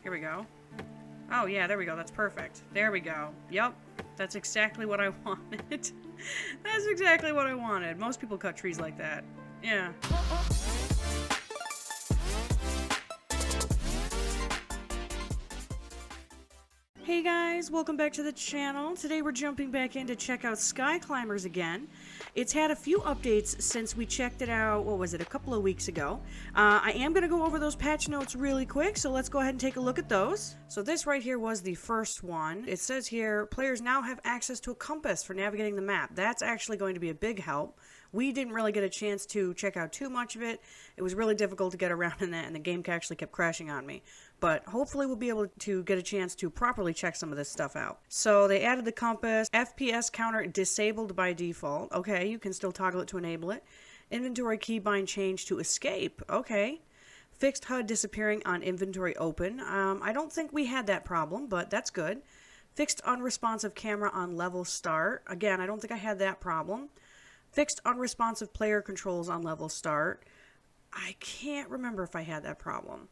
Here we go. Oh, yeah, there we go. That's perfect. There we go. Yep. That's exactly what I wanted. That's exactly what I wanted. Most people cut trees like that. Yeah. Hey guys, welcome back to the channel. Today we're jumping back in to check out Skyclimbers again. It's had a few updates since we checked it out, what was it, a couple of weeks ago. I am going to go over those patch notes really quick, so let's go ahead and take a look at those. So this right here was the first one. It says here, players now have access to a compass for navigating the map. That's actually going to be a big help. We didn't really get a chance to check out too much of it. It was really difficult to get around in that, and the game actually kept crashing on me. But hopefully we'll be able to get a chance to properly check some of this stuff out. So they added the compass, FPS counter disabled by default. Okay, you can still toggle it to enable it. Inventory keybind change to escape. Okay. Fixed HUD disappearing on inventory open. I don't think we had that problem, but that's good. Fixed unresponsive camera on level start. Again, I don't think I had that problem. Fixed unresponsive player controls on level start. I can't remember if I had that problem.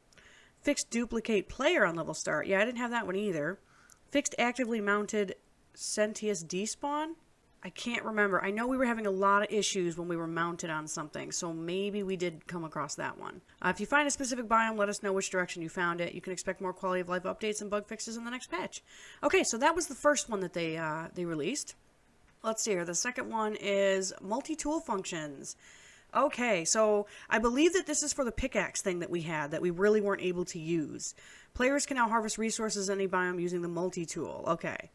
Fixed duplicate player on level start. Yeah, I didn't have that one either. Fixed actively mounted Sentius despawn. I can't remember. I know we were having a lot of issues when we were mounted on something, so maybe we did come across that one. If you find a specific biome, let us know which direction you found it. You can expect more quality of life updates and bug fixes in the next patch. Okay, so that was the first one that they released. Let's see here. The second one is multi-tool functions. Okay, so I believe that this is for the pickaxe thing that we had that we really weren't able to use. Players can now harvest resources in any biome using the multi-tool. Okay.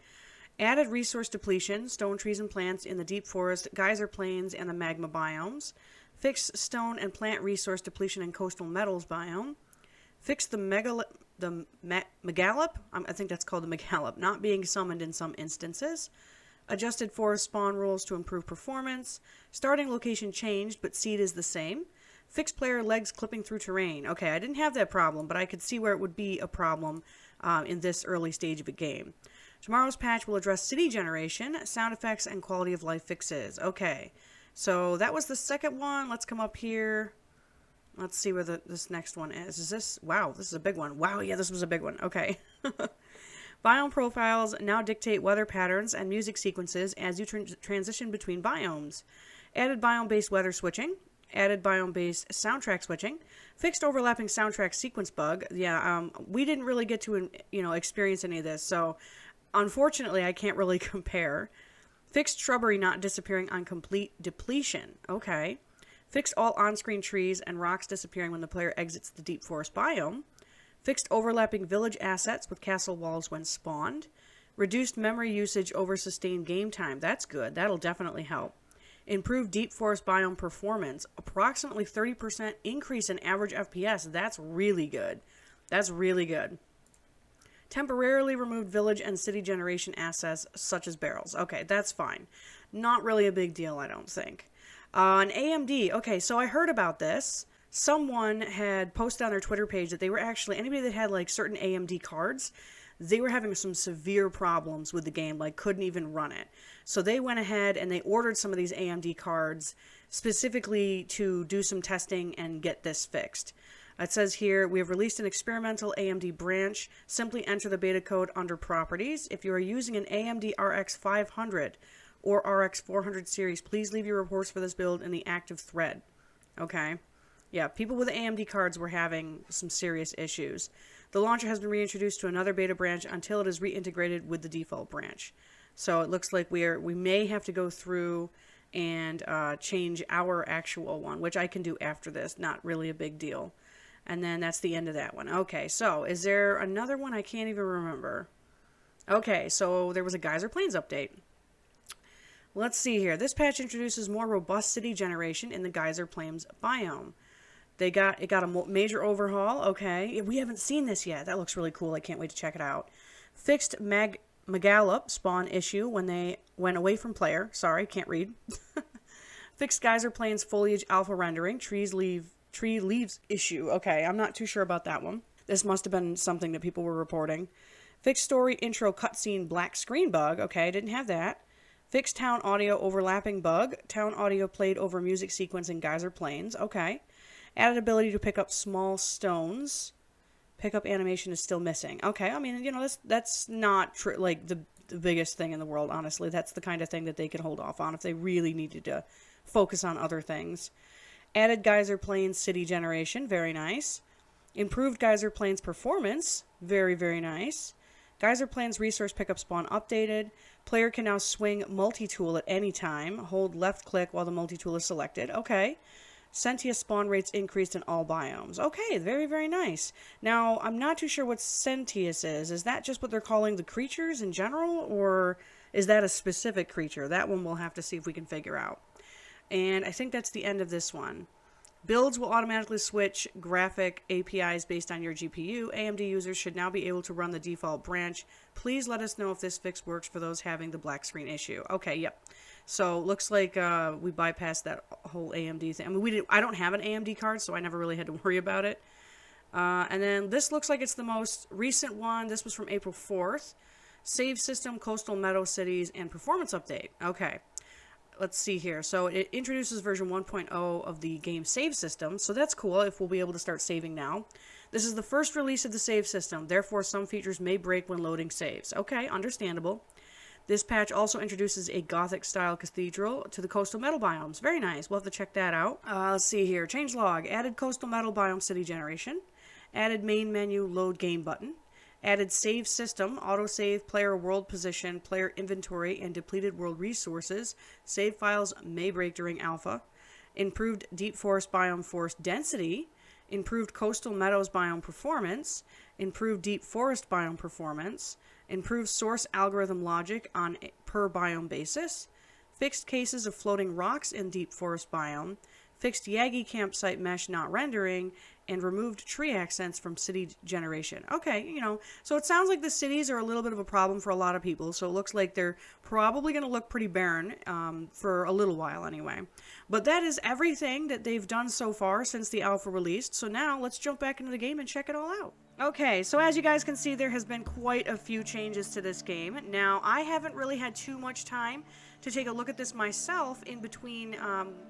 Added resource depletion, stone trees and plants in the deep forest, geyser plains, and the magma biomes. Fixed stone and plant resource depletion in coastal metals biome. Fixed the megalop, I think that's called the megalop, not being summoned in some instances. Adjusted forest spawn rules to improve performance. Starting location changed, but seed is the same. Fixed player legs clipping through terrain. Okay, I didn't have that problem, but I could see where it would be a problem in this early stage of a game. Tomorrow's patch will address city generation, sound effects, and quality of life fixes. Okay, so that was the second one. Let's come up here. Let's see where this next one is. Is this? Wow, this is a big one. Wow, yeah, this was a big one. Okay. Biome profiles now dictate weather patterns and music sequences as you transition between biomes. Added biome-based weather switching. Added biome-based soundtrack switching. Fixed overlapping soundtrack sequence bug. Yeah, we didn't really get to experience any of this, so unfortunately I can't really compare. Fixed shrubbery not disappearing on complete depletion. Okay. Fixed all on-screen trees and rocks disappearing when the player exits the deep forest biome. Fixed overlapping village assets with castle walls when spawned. Reduced memory usage over sustained game time. That's good. That'll definitely help. Improved deep forest biome performance. Approximately 30% increase in average FPS. That's really good. That's really good. Temporarily removed village and city generation assets such as barrels. Okay, that's fine. Not really a big deal, I don't think. An AMD. Okay, so I heard about this. Someone had posted on their Twitter page that they were actually, anybody that had like certain AMD cards, they were having some severe problems with the game, like couldn't even run it. So they went ahead and they ordered some of these AMD cards specifically to do some testing and get this fixed. It says here, we have released an experimental AMD branch. Simply enter the beta code under properties. If you are using an AMD RX 500 or RX 400 series, please leave your reports for this build in the active thread. Okay. Yeah, people with AMD cards were having some serious issues. The launcher has been reintroduced to another beta branch until it is reintegrated with the default branch. So it looks like we may have to go through and change our actual one, which I can do after this. Not really a big deal. And then that's the end of that one. Okay, so is there another one? I can't even remember. Okay, so there was a Geyser Plains update. Let's see here. This patch introduces more robust city generation in the Geyser Plains biome. It got a major overhaul. Okay, we haven't seen this yet. That looks really cool. I can't wait to check it out. Fixed megalop spawn issue when they went away from player. Sorry, can't read. Fixed Geyser Plains foliage alpha rendering. Tree leaves issue. Okay, I'm not too sure about that one. This must have been something that people were reporting. Fixed story intro cutscene black screen bug. Okay, I didn't have that. Fixed town audio overlapping bug. Town audio played over music sequence in Geyser Plains. Okay. Added ability to pick up small stones. Pickup animation is still missing. Okay, I mean, you know, that's not like the biggest thing in the world, honestly. That's the kind of thing that they could hold off on if they really needed to focus on other things. Added Geyser Plains city generation, very nice. Improved Geyser Plains performance, very, very nice. Geyser Plains resource pickup spawn updated. Player can now swing multi-tool at any time. Hold left click while the multi-tool is selected. Okay. Sentius spawn rates increased in all biomes. Okay, very, very nice. Now, I'm not too sure what Sentius is. Is that just what they're calling the creatures in general, or is that a specific creature? That one we'll have to see if we can figure out. And I think that's the end of this one. Builds will automatically switch graphic APIs based on your GPU. AMD users should now be able to run the default branch. Please let us know if this fix works for those having the black screen issue. Okay, yep. So looks like we bypassed that whole AMD thing. I mean, I don't have an AMD card, so I never really had to worry about it. And then this looks like it's the most recent one. This was from April 4th. Save system, coastal meadow cities, and performance update. Okay. Let's see here. So it introduces version 1.0 of the game save system. So that's cool if we'll be able to start saving now. This is the first release of the save system. Therefore, some features may break when loading saves. Okay, understandable. This patch also introduces a Gothic-style cathedral to the coastal metal biomes. Very nice. We'll have to check that out. Let's see here. Changelog. Added coastal metal biome city generation. Added main menu load game button. Added save system, autosave, player world position, player inventory, and depleted world resources. Save files may break during alpha. Improved deep forest biome forest density. Improved coastal meadows biome performance. Improved deep forest biome performance. Improved source algorithm logic on a per biome basis. Fixed cases of floating rocks in deep forest biome. Fixed Yagi campsite mesh not rendering, and removed tree accents from city generation. Okay, you know, so it sounds like the cities are a little bit of a problem for a lot of people, so it looks like they're probably going to look pretty barren for a little while anyway. But that is everything that they've done so far since the alpha released, so now let's jump back into the game and check it all out. Okay, so as you guys can see, there has been quite a few changes to this game. Now, I haven't really had too much time to take a look at this myself in between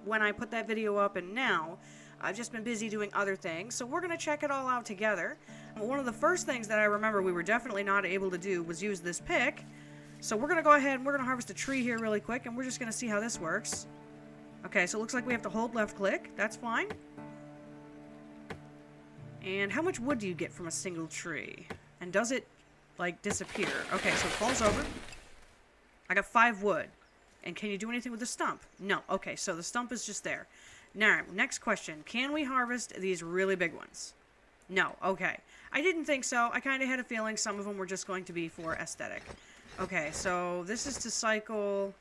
when I put that video up and now. I've just been busy doing other things, so we're going to check it all out together. One of the first things that I remember we were definitely not able to do was use this pick. So we're going to go ahead and we're going to harvest a tree here really quick, and we're just going to see how this works. Okay, so it looks like we have to hold left click. That's fine. And how much wood do you get from a single tree? And does it, like, disappear? Okay, so it falls over. I got 5 wood. And can you do anything with the stump? No. Okay, so the stump is just there. Now, next question. Can we harvest these really big ones? No. Okay. I didn't think so. I kind of had a feeling some of them were just going to be for aesthetic. Okay, so this is to cycle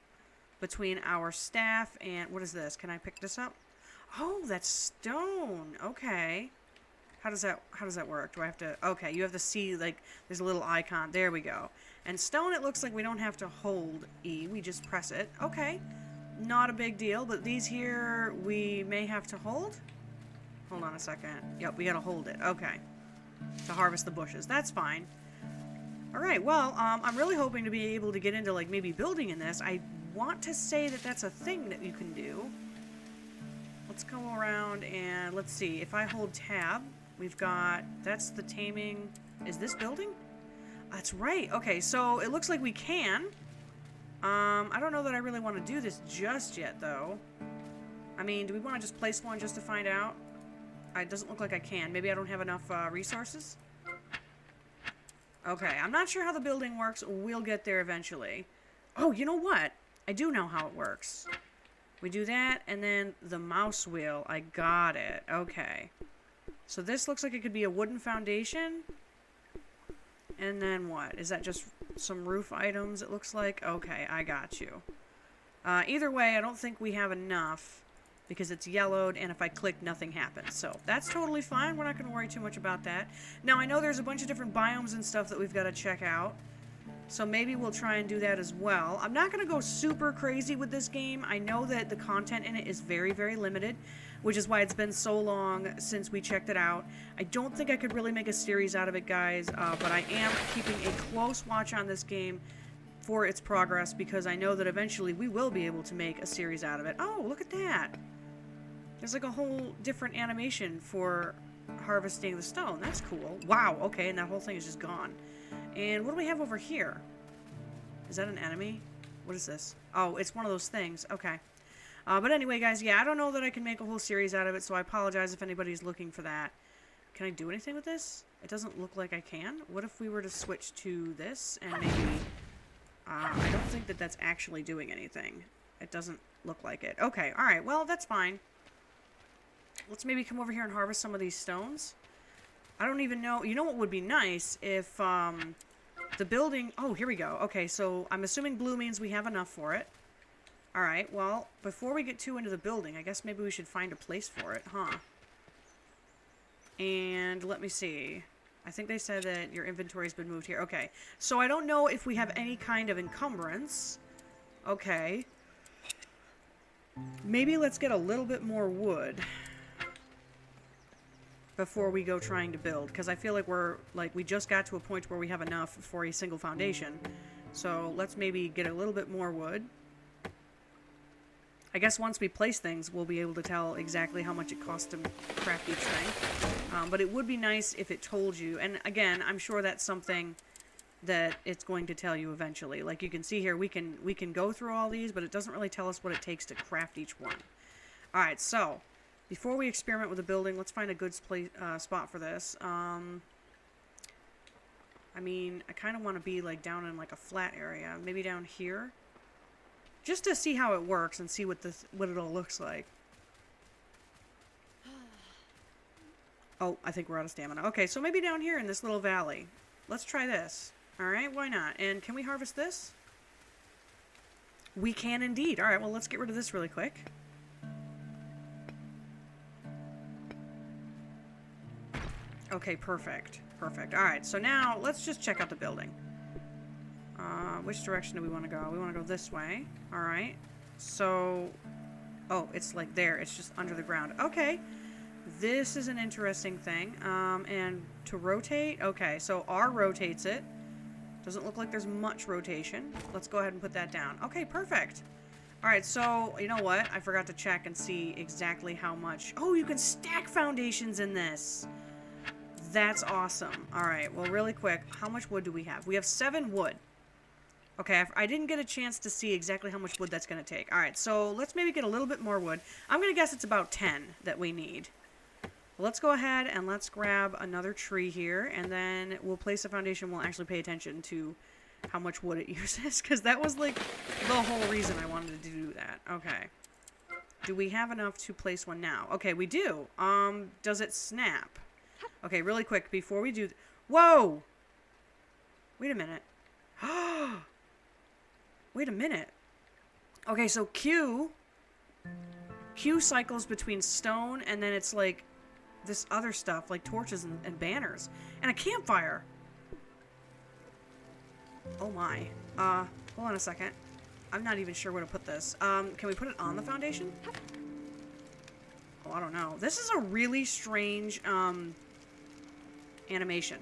between our staff and... What is this? Can I pick this up? Oh, that's stone. Okay. How does that work? Do I have to... Okay, you have to see, like, there's a little icon. There we go. And stone, it looks like we don't have to hold E. We just press it. Okay. Not a big deal, but these here, we may have to hold? Hold on a second. Yep, we gotta hold it. Okay. To harvest the bushes. That's fine. Alright, well, I'm really hoping to be able to get into, like, maybe building in this. I want to say that that's a thing that you can do. Let's go around and let's see. If I hold tab, we've got... That's the taming... Is this building? That's right. Okay, so it looks like we can. I don't know that I really want to do this just yet, though. I mean, do we want to just place one just to find out? It doesn't look like I can. Maybe I don't have enough resources? Okay, I'm not sure how the building works. We'll get there eventually. Oh, you know what? I do know how it works. We do that, and then the mouse wheel. I got it. Okay. So this looks like it could be a wooden foundation. And then what? Is that just some roof items, it looks like? Okay, I got you. Either way, I don't think we have enough because it's yellowed, and if I click, nothing happens. So that's totally fine. We're not going to worry too much about that. Now, I know there's a bunch of different biomes and stuff that we've got to check out. So maybe we'll try and do that as well. I'm not going to go super crazy with this game. I know that the content in it is very, very limited, which is why it's been so long since we checked it out. I don't think I could really make a series out of it, guys, but I am keeping a close watch on this game for its progress because I know that eventually we will be able to make a series out of it. Oh, look at that. There's like a whole different animation for harvesting the stone. That's cool. Wow, okay, and that whole thing is just gone. And what do we have over here? Is that an enemy? What is this? Oh, it's one of those things. Okay. But anyway, guys, yeah, I don't know that I can make a whole series out of it, so I apologize if anybody's looking for that. Can I do anything with this? It doesn't look like I can. What if we were to switch to this and maybe... I don't think that that's actually doing anything. It doesn't look like it. Okay, alright, well, that's fine. Let's maybe come over here and harvest some of these stones. I don't even know... You know what would be nice if the building... Oh, here we go. Okay, so I'm assuming blue means we have enough for it. Alright, well, before we get too into the building, I guess maybe we should find a place for it, huh? And let me see. I think they said that your inventory's been moved here. Okay, so I don't know if we have any kind of encumbrance. Okay. Maybe let's get a little bit more wood before we go trying to build, because I feel like we just got to a point where we have enough for a single foundation. So let's maybe get a little bit more wood. I guess once we place things, we'll be able to tell exactly how much it costs to craft each thing. But it would be nice if it told you. And again, I'm sure that's something that it's going to tell you eventually. Like you can see here, we can go through all these, but it doesn't really tell us what it takes to craft each one. All right, so before we experiment with the building, let's find a good spot for this. I mean, I kind of want to be like down in like a flat area, maybe down here. Just to see how it works and see what it all looks like. Oh, I think we're out of stamina. Okay, so maybe down here in this little valley. Let's try this. Alright, why not? And can we harvest this? We can indeed. Alright, well, let's get rid of this really quick. Okay, perfect. Perfect. Alright, so now let's just check out the building. Which direction do we want to go? We want to go this way. Alright. So... Oh, it's like there. It's just under the ground. Okay. This is an interesting thing. And to rotate... Okay, so R rotates it. Doesn't look like there's much rotation. Let's go ahead and put that down. Okay, perfect. Alright, so, you know what? I forgot to check and see exactly how much... Oh, you can stack foundations in this! That's awesome. Alright, well, really quick, how much wood do we have? We have 7 wood. Okay, I didn't get a chance to see exactly how much wood that's going to take. Alright, so let's maybe get a little bit more wood. I'm going to guess it's about 10 that we need. Let's go ahead and let's grab another tree here, and then we'll place a foundation. We'll actually pay attention to how much wood it uses, because that was like the whole reason I wanted to do that. Okay. Do we have enough to place one now? Okay, we do. Does it snap? Okay, really quick, before we do... Whoa! Wait a minute. Wait a minute. Okay, so Q cycles between stone, and then it's like this other stuff, like torches and banners. And a campfire! Oh my. Hold on a second. I'm not even sure where to put this. Can we put it on the foundation? Oh, I don't know. This is a really strange, animation.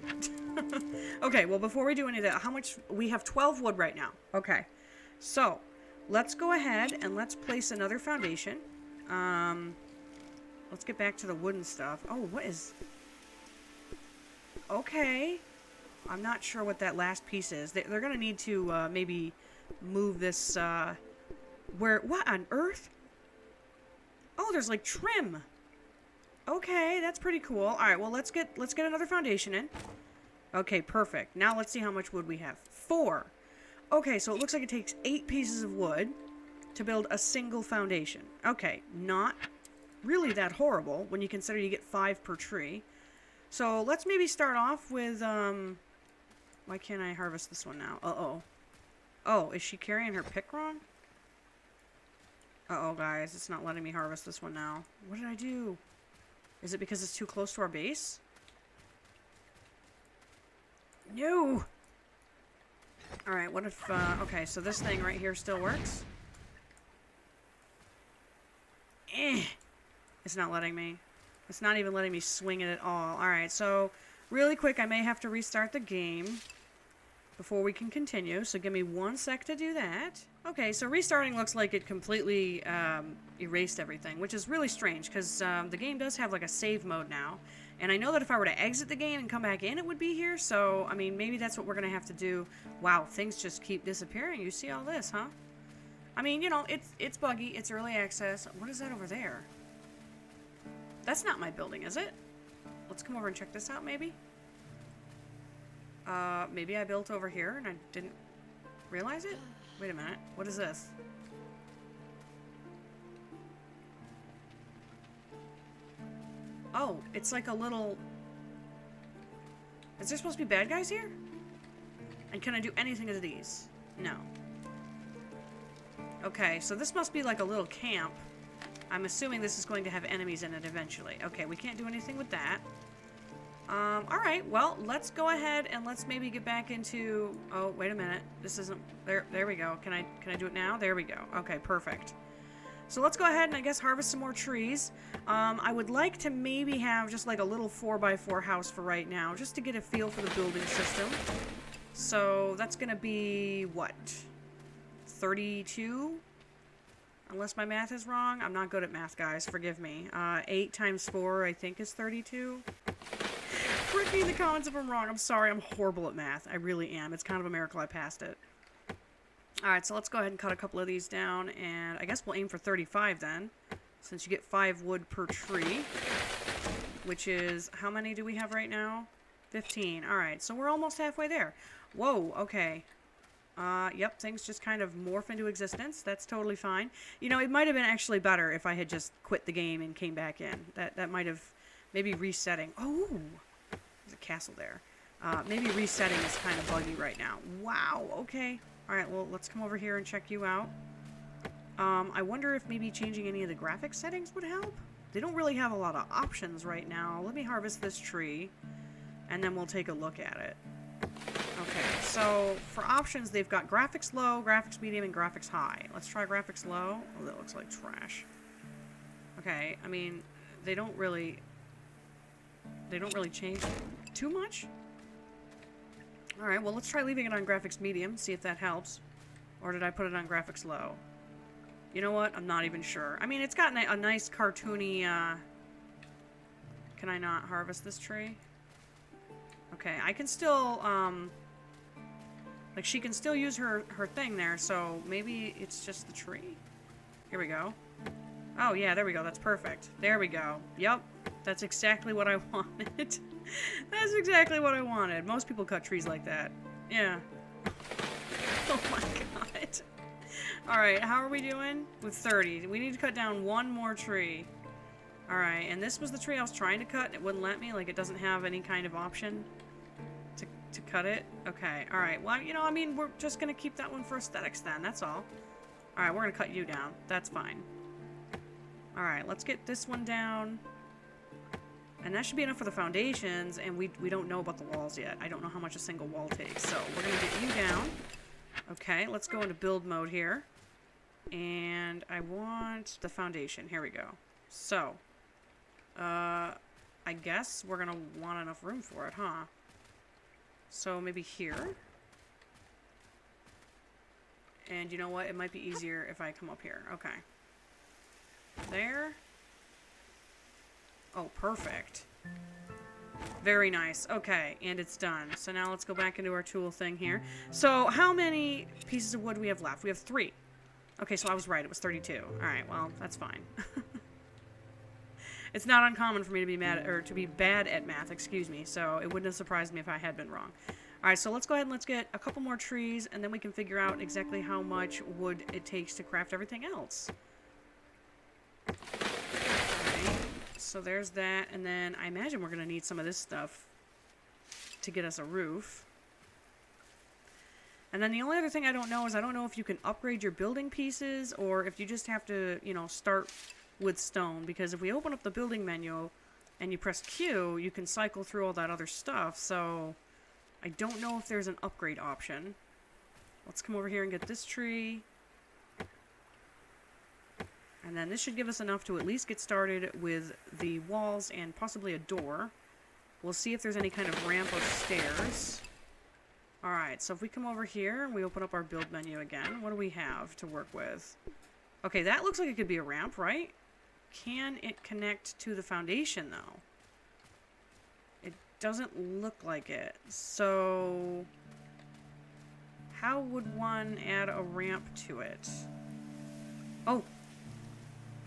Okay, well, before we do any of that, how much... We have 12 wood right now. Okay. So, let's go ahead and let's place another foundation. Let's get back to the wooden stuff. Oh, what is... Okay. I'm not sure what that last piece is. They're gonna need to, maybe move this, where... What on earth? Oh, there's, like, trim. Okay, that's pretty cool. Alright, well, let's get another foundation in. Okay, perfect. Now let's see how much wood we have. 4. Okay, so it looks like it takes 8 pieces of wood to build a single foundation. Okay, not really that horrible when you consider you get 5 per tree. So let's maybe start off with, why can't I harvest this one now? Uh-oh. Oh, is she carrying her pick wrong? Uh-oh, guys, it's not letting me harvest this one now. What did I do? Is it because it's too close to our base? No! Alright, what if, okay, so this thing right here still works? It's not letting me. It's not even letting me swing it at all. Alright, so, really quick, I may have to restart the game before we can continue, so give me 1 sec to do that. Okay, so restarting looks like it completely erased everything, which is really strange, because the game does have like a save mode now, And I know that if I were to exit the game and come back in, it would be here. So, I mean, maybe that's what we're going to have to do. Wow, things just keep disappearing. You see all this, huh? I mean, you know, it's buggy. It's early access. What is that over there? That's not my building, is it? Let's come over and check this out, maybe. Maybe I built over here and I didn't realize it? Wait a minute. What is this? Oh, it's like a little... Is there supposed to be bad guys here? And can I do anything to these? No. Okay, so this must be like a little camp. I'm assuming this is going to have enemies in it eventually. Okay, we can't do anything with that. Alright, well, let's go ahead and let's maybe get back into... Oh, wait a minute. This isn't... There we go. Can I do it now? There we go. Okay, perfect. So let's go ahead and I guess harvest some more trees. I would like to maybe have just like a little 4x4 house for right now, just to get a feel for the building system. So that's going to be, what? 32? Unless my math is wrong. I'm not good at math, guys. Forgive me. 8 times 4, I think, is 32. Correct me in the comments if I'm wrong. I'm sorry. I'm horrible at math. I really am. It's kind of a miracle I passed it. Alright, so let's go ahead and cut a couple of these down. And I guess we'll aim for 35 then. Since you get 5 wood per tree. Which is... How many do we have right now? 15. Alright, so we're almost halfway there. Whoa, okay. Yep, things just kind of morph into existence. That's totally fine. You know, it might have been actually better if I had just quit the game and came back in. That might have... Maybe resetting... Oh! There's a castle there. Maybe resetting is kind of buggy right now. Wow, okay. Alright, well, let's come over here and check you out. I wonder if maybe changing any of the graphics settings would help? They don't really have a lot of options right now. Let me harvest this tree, and then we'll take a look at it. Okay, so for options, they've got graphics low, graphics medium, and graphics high. Let's try graphics low. Oh, that looks like trash. Okay, I mean, they don't really change too much. Alright, well, let's try leaving it on graphics medium, see if that helps. Or did I put it on graphics low? You know what? I'm not even sure. I mean, it's got a nice cartoony, Can I not harvest this tree? Okay, I can still, like, she can still use her thing there, so maybe it's just the tree? Here we go. Oh, yeah, there we go. That's perfect. There we go. Yup. That's exactly what I wanted. That's exactly what I wanted. Most people cut trees like that. Yeah. Oh my god. Alright, how are we doing? With 30. We need to cut down one more tree. Alright, and this was the tree I was trying to cut, and it wouldn't let me. Like, it doesn't have any kind of option to cut it. Okay, alright. Well, you know, I mean, we're just gonna keep that one for aesthetics then. That's all. Alright, we're gonna cut you down. That's fine. Alright, let's get this one down. And that should be enough for the foundations, and we don't know about the walls yet. I don't know how much a single wall takes, so we're going to get you down. Okay, let's go into build mode here. And I want the foundation. Here we go. So, I guess we're going to want enough room for it, huh? So maybe here. And you know what? It might be easier if I come up here. Okay. There. Oh, perfect. Very nice. Okay, and it's done. So now let's go back into our tool thing here. So how many pieces of wood do we have left? We have 3. Okay, so I was right. It was 32. Alright, well, that's fine. It's not uncommon for me to be bad at math, excuse me. So it wouldn't have surprised me if I had been wrong. Alright, so let's go ahead and let's get a couple more trees, and then we can figure out exactly how much wood it takes to craft everything else. So there's that, and then I imagine we're going to need some of this stuff to get us a roof. And then the only other thing I don't know is I don't know if you can upgrade your building pieces or if you just have to, you know, start with stone. Because if we open up the building menu and you press Q, you can cycle through all that other stuff. So I don't know if there's an upgrade option. Let's come over here and get this tree. And then this should give us enough to at least get started with the walls and possibly a door. We'll see if there's any kind of ramp or stairs. Alright, so if we come over here and we open up our build menu again, what do we have to work with? Okay, that looks like it could be a ramp, right? Can it connect to the foundation, though? doesn't look like it. So how would one add a ramp to it? Oh.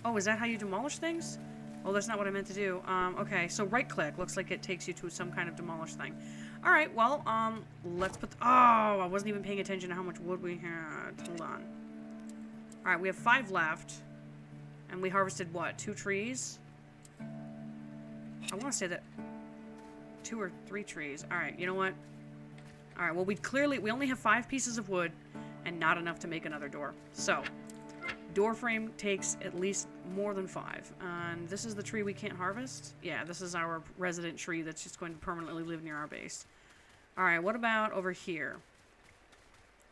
Oh, is that how you demolish things? Oh, that's not what I meant to do. Okay, so right click. Looks like it takes you to some kind of demolish thing. Alright, well, let's put... Oh, I wasn't even paying attention to how much wood we had. Hold on. Alright, we have 5 left. And we harvested, what, 2 trees? I want to say that 2 or 3 trees. Alright, you know what? Alright, well, we only have 5 pieces of wood and not enough to make another door. So, door frame takes at least more than 5. And this is the tree we can't harvest? Yeah, this is our resident tree that's just going to permanently live near our base. Alright, what about over here?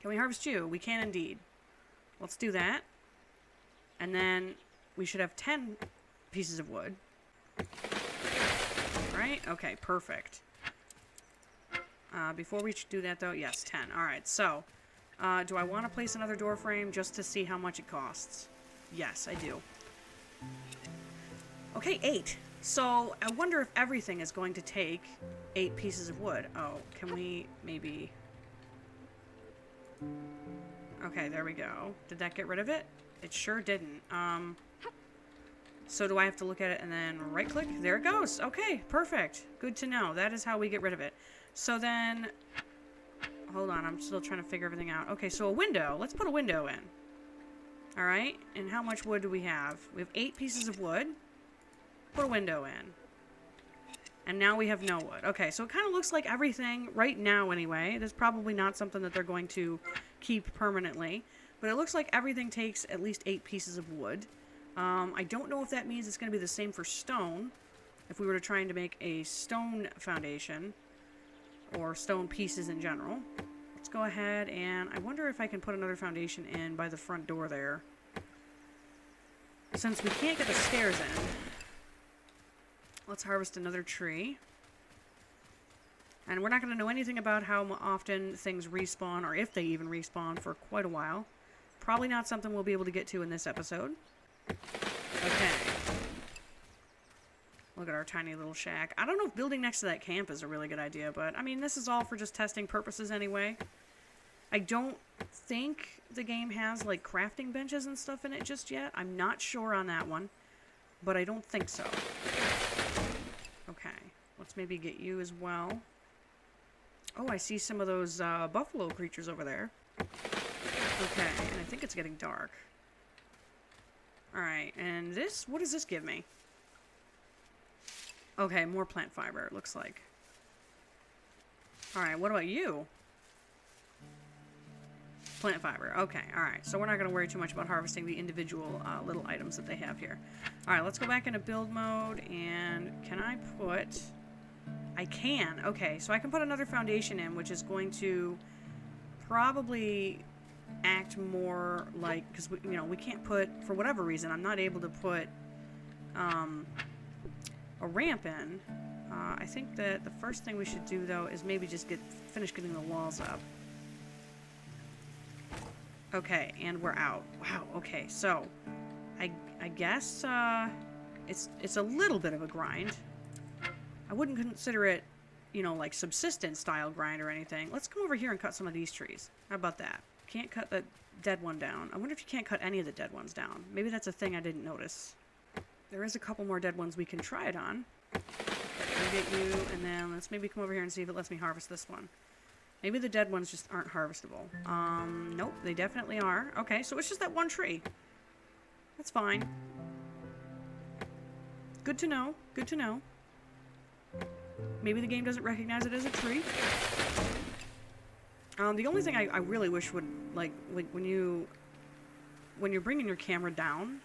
Can we harvest you? We can indeed. Let's do that. And then we should have 10 pieces of wood. Right? Okay, perfect. Before we do that, though, yes, 10. Alright, so, do I want to place another door frame just to see how much it costs? Yes, I do. Okay, 8. So, I wonder if everything is going to take 8 pieces of wood. Oh, can we maybe... Okay, there we go. Did that get rid of it? It sure didn't. So do I have to look at it and then right-click? There it goes. Okay, perfect. Good to know. That is how we get rid of it. So then... Hold on, I'm still trying to figure everything out. Okay, so a window. Let's put a window in. Alright, and how much wood do we have? We have 8 pieces of wood. Put a window in. And now we have no wood. Okay, so it kind of looks like everything, right now anyway, there's probably not something that they're going to keep permanently, but it looks like everything takes at least 8 pieces of wood. I don't know if that means it's going to be the same for stone, if we were trying to make a stone foundation, or stone pieces in general. Let's go ahead and I wonder if I can put another foundation in by the front door there. Since we can't get the stairs in, let's harvest another tree. And we're not going to know anything about how often things respawn, or if they even respawn, for quite a while. Probably not something we'll be able to get to in this episode. Okay. Look at our tiny little shack. I don't know if building next to that camp is a really good idea, but, I mean, this is all for just testing purposes anyway. I don't think the game has, like, crafting benches and stuff in it just yet. I'm not sure on that one, but I don't think so. Okay. Let's maybe get you as well. Oh, I see some of those buffalo creatures over there. Okay, and I think it's getting dark. Alright, and this, what does this give me? Okay, more plant fiber, it looks like. Alright, what about you? Plant fiber, okay, alright. So we're not going to worry too much about harvesting the individual little items that they have here. Alright, let's go back into build mode, and can I put... I can, okay, so I can put another foundation in, which is going to probably act more like, because we, you know, we can't put, for whatever reason, I'm not able to put a ramp in. I think that the first thing we should do, though, is maybe just finish getting the walls up. Okay, and we're out. Wow, okay, so I guess it's a little bit of a grind. I wouldn't consider it, you know, like subsistence style grind or anything. Let's come over here and cut some of these trees. How about that? Can't cut the dead one down. I wonder if you can't cut any of the dead ones down. Maybe that's a thing I didn't notice. There is a couple more dead ones we can try it on. I'll get you, and then let's maybe come over here and see if it lets me harvest this one. Maybe the dead ones just aren't harvestable. Nope, they definitely are. Okay, so it's just that one tree. That's fine. Good to know. Good to know. Maybe the game doesn't recognize it as a tree. The only thing I really wish would, like when you're bringing your camera down,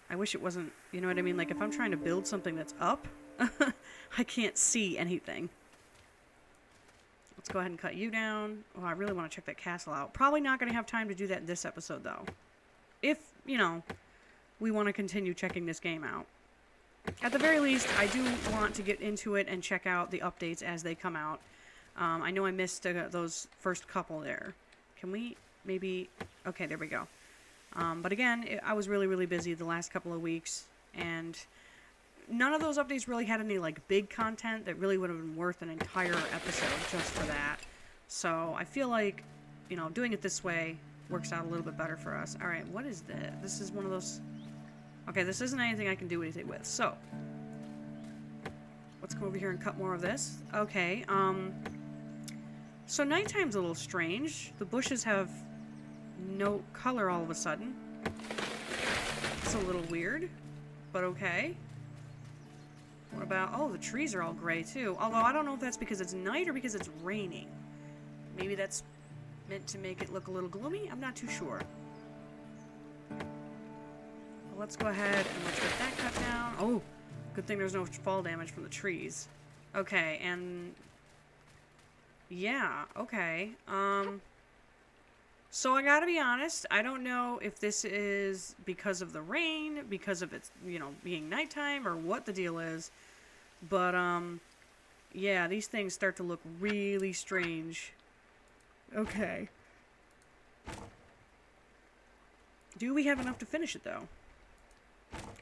I wish it wasn't, you know what I mean? Like, if I'm trying to build something that's up, I can't see anything. Let's go ahead and cut you down. Oh, I really want to check that castle out. Probably not going to have time to do that in this episode, though. If, you know, we want to continue checking this game out. At the very least, I do want to get into it and check out the updates as they come out. I know I missed those first couple there. Can we maybe... Okay, there we go. But again, I was really, really busy the last couple of weeks, and none of those updates really had any, like, big content that really would have been worth an entire episode just for that. So I feel like, you know, doing it this way works out a little bit better for us. All right, what is this? This is one of those... Okay, this isn't anything I can do anything with, so... Let's go over here and cut more of this. Okay, so nighttime's a little strange. The bushes have no color all of a sudden. It's a little weird, but okay. What about... Oh, the trees are all gray, too. Although, I don't know if that's because it's night or because it's raining. Maybe that's meant to make it look a little gloomy? I'm not too sure. Well, let's go ahead and let's get that cut down. Oh, good thing there's no fall damage from the trees. Okay, and... Yeah, okay. So I gotta be honest, I don't know if this is because of the rain, because of it's, you know, being nighttime, or what the deal is. But, yeah, these things start to look really strange. Okay. Do we have enough to finish it, though?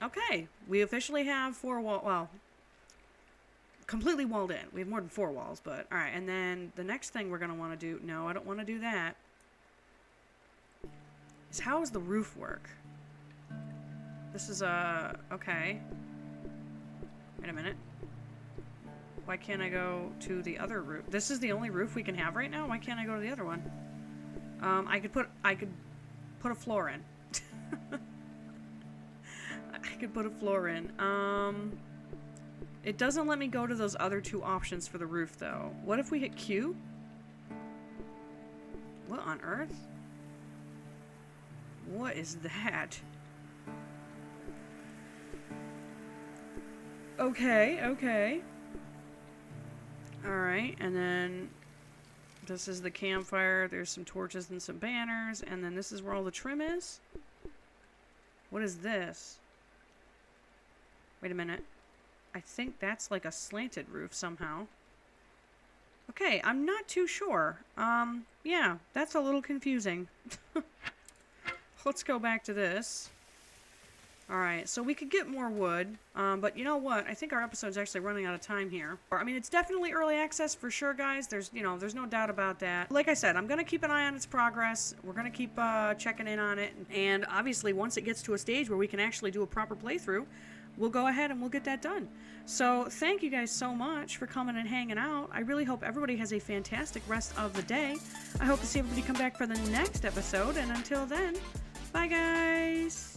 Okay, we officially have 4 well, completely walled in. We have more than 4 walls, but, alright, and then the next thing we're gonna want to do, no, I don't want to do that, is how does the roof work? This is, okay. Wait a minute. Why can't I go to the other roof? This is the only roof we can have right now? Why can't I go to the other one? I could put a floor in. I could put a floor in. It doesn't let me go to those other 2 options for the roof, though. What if we hit Q? What on earth? What is that? Okay, okay. Alright, and then this is the campfire. There's some torches and some banners, and then this is where all the trim is? What is this? Wait a minute. I think that's like a slanted roof somehow. Okay, I'm not too sure. Yeah, that's a little confusing. Let's go back to this. Alright, so we could get more wood, but you know what? I think our episode's actually running out of time here. I mean, it's definitely early access for sure, guys. There's no doubt about that. Like I said, I'm gonna keep an eye on its progress. We're gonna keep checking in on it, and obviously once it gets to a stage where we can actually do a proper playthrough, we'll go ahead and we'll get that done. So thank you guys so much for coming and hanging out. I really hope everybody has a fantastic rest of the day. I hope to see everybody come back for the next episode, and until then, bye guys!